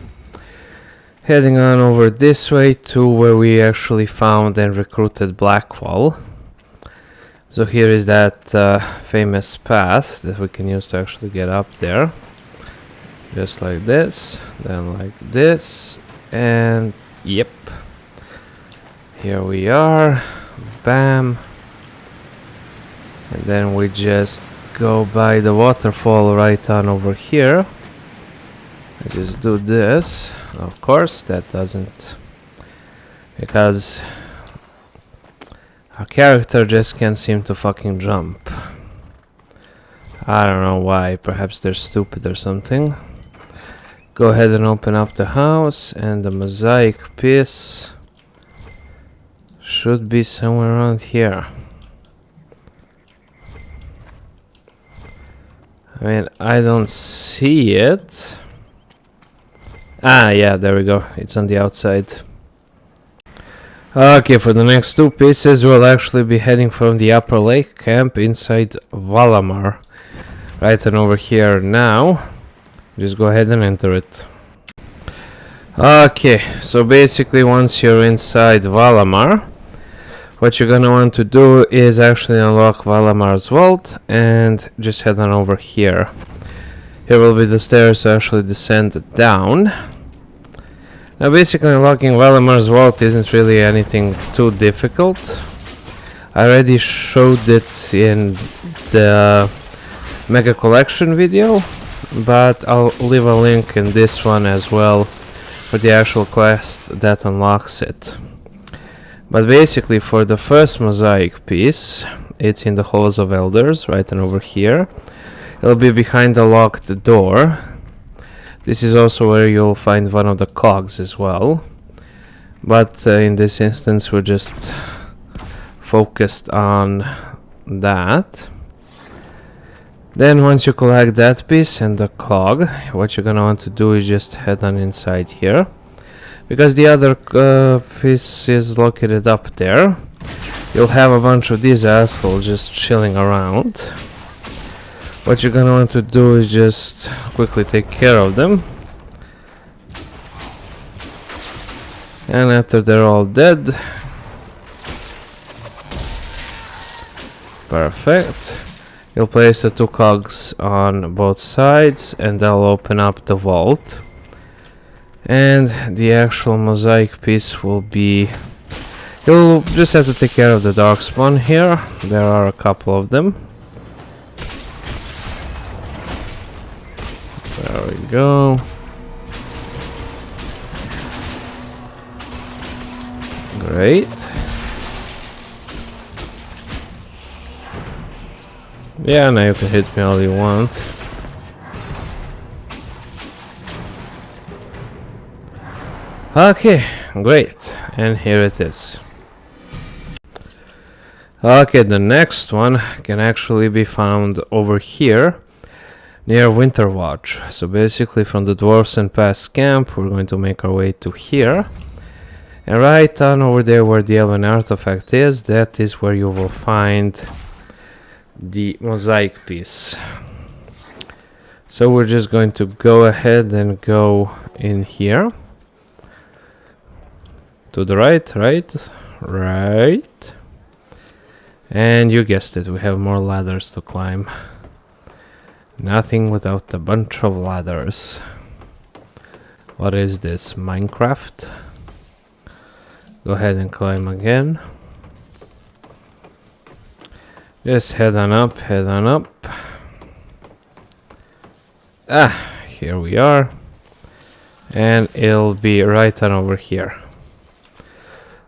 heading on over this way to where we actually found and recruited Blackwall. So here is that famous path that we can use to actually get up there. Just like this, then like this, and yep. Here we are, bam. And then we just go by the waterfall right on over here. I just do this. Of course, that doesn't, because our character just can't seem to fucking jump. I don't know why, perhaps they're stupid or something. Go ahead and open up the house, and the mosaic piece should be somewhere around here. I mean, I don't see it. Ah, yeah, there we go. It's on the outside. Okay, for the next two pieces, we'll actually be heading from the upper lake camp inside Valamar. Right on over here now. Just go ahead and enter it. Okay, so basically once you're inside Valamar, what you're gonna want to do is actually unlock Valamar's vault and just head on over here. Here will be the stairs to actually descend down. Now basically unlocking Valamar's vault isn't really anything too difficult. I already showed it in the Mega Collection video, but I'll leave a link in this one as well for the actual quest that unlocks it. But basically for the first mosaic piece, it's in the Halls of Elders, right and over here. It'll be behind the locked door. This is also where you'll find one of the cogs as well. But in this instance we're just focused on that. Then once you collect that piece and the cog, what you're gonna want to do is just head on inside here. Because the other piece is located up there, you'll have a bunch of these assholes just chilling around. What you're gonna want to do is just quickly take care of them. And after they're all dead, perfect. You'll place the two cogs on both sides and they'll open up the vault. And the actual mosaic piece will be... You'll just have to take care of the darkspawn here. There are a couple of them. There we go. Great. Yeah, now you can hit me all you want. Okay, great. And here it is. Okay, the next one can actually be found over here. near Winterwatch. So basically from the Dwarves and Pass camp we're going to make our way to here. And right on over there where the Elven artifact is, that is where you will find the mosaic piece. So we're just going to go ahead and go in here. To the right. And you guessed it, we have more ladders to climb. Nothing without a bunch of ladders. What is this, Minecraft? Go ahead and climb again. Just head on up. Ah, here we are. And it'll be right on over here.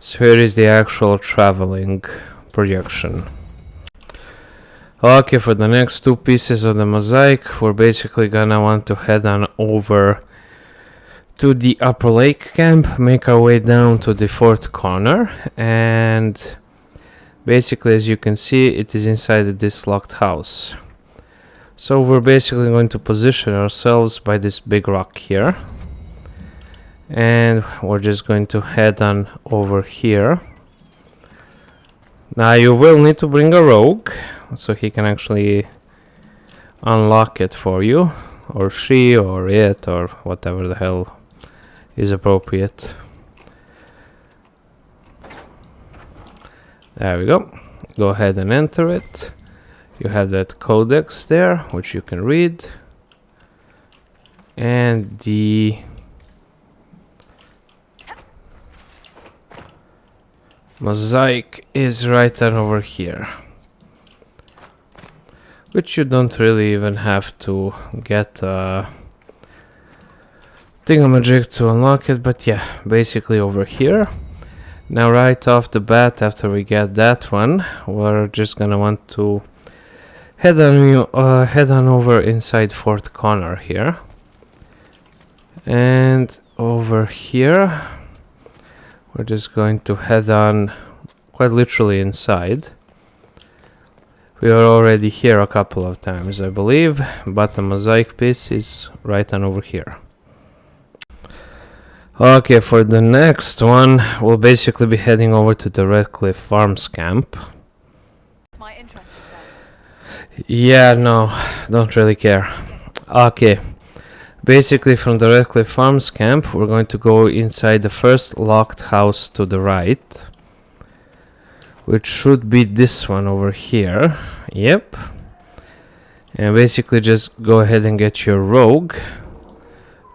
So here is the actual traveling projection. Okay, for the next two pieces of the mosaic, we're basically gonna want to head on over to the upper lake camp, make our way down to the fourth corner, and basically, as you can see, it is inside this locked house. So we're basically going to position ourselves by this big rock here. And we're just going to head on over here. Now you will need to bring a rogue, so he can actually unlock it for you. Or she, or it, or whatever the hell is appropriate. There we go. Go ahead and enter it. You have that codex there, which you can read. And the mosaic is right on over here. Which you don't really even have to get a thingamajig to unlock it, but yeah, basically over here. Now right off the bat, after we get that one, we're just gonna want to head on over inside fourth corner here. And over here, we're just going to head on quite literally inside. We are already here a couple of times, I believe, but the mosaic piece is right on over here. Okay, for the next one, we'll basically be heading over to the Redcliffe Farms camp. My interest is there. Yeah, no, don't really care. Okay, basically from the Redcliffe Farms camp, we're going to go inside the first locked house to the right, which should be this one over here. Yep. And basically just go ahead and get your rogue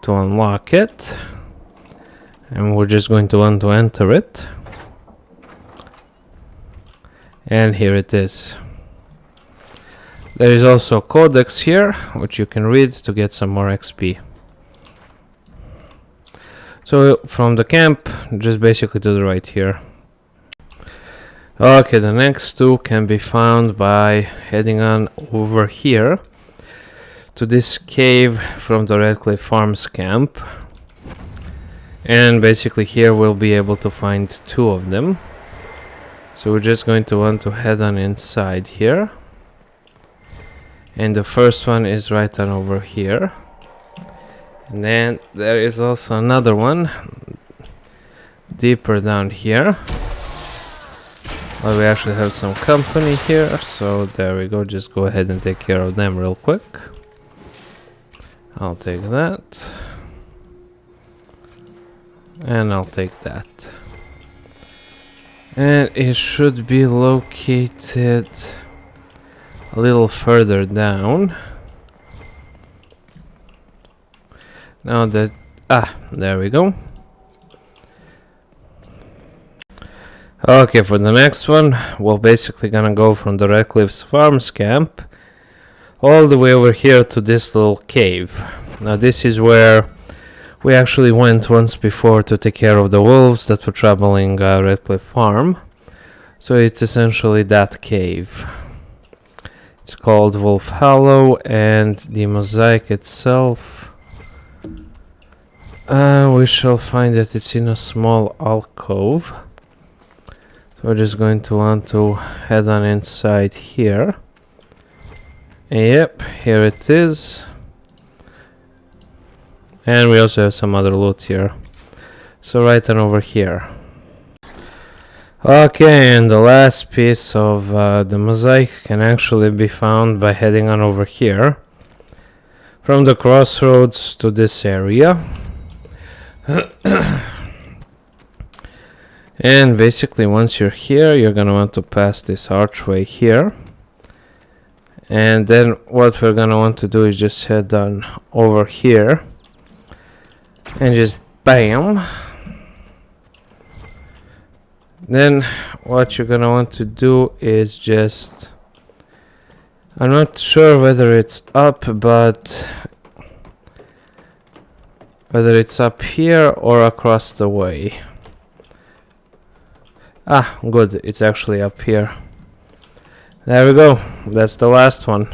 to unlock it. And we're just going to want to enter it. And here it is. There is also a codex here, which you can read to get some more XP. So from the camp, just basically to the right here. Okay, the next two can be found by heading on over here to this cave from the Redcliffe Farms camp. And basically here we'll be able to find two of them. So we're just going to want to head on inside here. And the first one is right on over here. And then there is also another one deeper down here. Well, we actually have some company here, so there we go. Just go ahead and take care of them real quick. I'll take that. And I'll take that. And it should be located a little further down. Now that... there we go. Okay, for the next one, we're basically gonna go from the Redcliffe's Farms camp all the way over here to this little cave. Now this is where we actually went once before to take care of the wolves that were troubling Redcliffe Farm. So it's essentially that cave. It's called Wolf Hollow, and the mosaic itself, we shall find that it's in a small alcove. So we're just going to want to head on inside here. Yep, here it is. And we also have some other loot here. So right on over here. Okay, and the last piece of the mosaic can actually be found by heading on over here. From the crossroads to this area. And basically once you're here, you're gonna want to pass this archway here. And then what we're gonna want to do is just head on over here. And just BAM! Then what you're gonna want to do is just... I'm not sure whether it's up, but... whether it's up here or across the way. Ah, good, it's actually up here. There we go, that's the last one.